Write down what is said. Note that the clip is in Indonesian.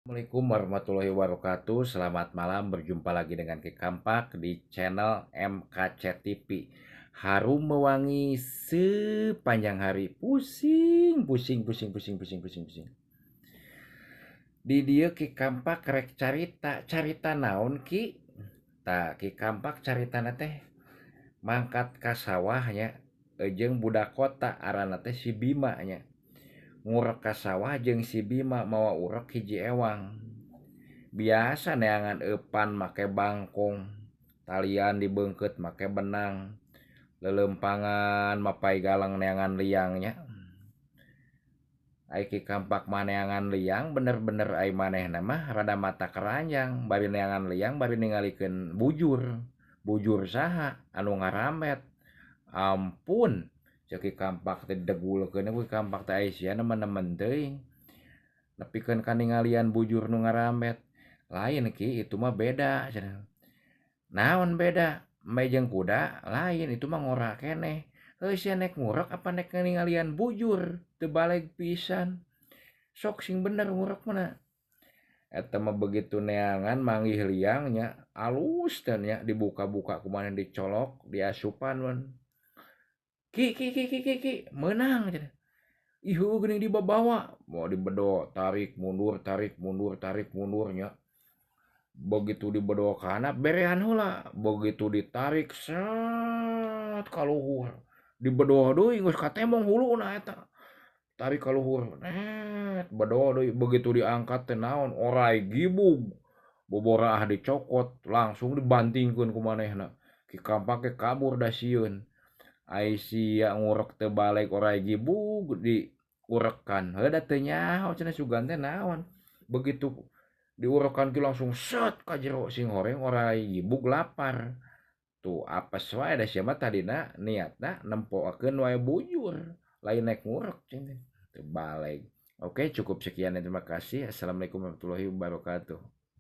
Assalamualaikum warahmatullahi wabarakatuh. Selamat malam, berjumpa lagi dengan Ki Kampak di channel MKC TV. Harum mewangi sepanjang hari. Pusing, pusing, pusing, pusing, pusing, pusing, pusing. Di dia Ki Kampak rek carita naon Ki? Ki Kampak carita teh mangkat ka sawahnya jeung budak kota arana teh si Bima nya. Ngurek ka sawah jeung si Bima mawa urek hiji ewang. Biasa neangan epan make bangkong, talian dibeungkeut make benang, lelempangan mapai galang neangan liangnya. Ai Ki Kampak mah neangan liang bener-bener ai manehna mah rada mata keranjang, bari neangan liang bari ningalikeun bujur. Bujur saha anu ngaramet. Ampun, ceuk Ki Kampak teh degulkeun Ki Kampak teh ai sia nemen-nemen teuing. Nepikeun kaningalian bujur nu ngaramet. Lain Ki, itu mah beda cenah. Naon beda? Embe jeung kuda lain, itu mah ngora keneh. Heuh sia nek ngurek apa nek ningalian bujur, teu baleg pisan. Sok sing bener ngurek mah. Eta mah begitu neangan manggih liang nya, alus teh nya dibuka-buka kumaha dicolok, diasupan mun. Ki, meunang cenah. Ih heueuh geuning dibabawa, mau dibedo, tarik mundur, tarik mundur, tarik mundur nya. Begitu dibedokana berean heula, begitu ditarik set ka luhur, dibedoh deui geus katemong huluna eta, tarik ka luhur net bedoh deui, begitu diangkat teh naon oray gibug, boboraah dicokot langsung dibantingkeun ku manehna. Ki Kampak ge kabur da sieun, ai sia ngurek teu baleg oray gibug diurekan, heuh da teu nyaho cenah sugan teh naon. Begitu diurekan ki langsung set ka jero sing horeng oray gibug lapar. Tuh apes wae da sia mah tadina niatna nempoakeun wae bujur, lain naek ngurek cenah teu baleg. Oke, cukup sekian dan terima kasih. Assalamualaikum warahmatullahi wabarakatuh.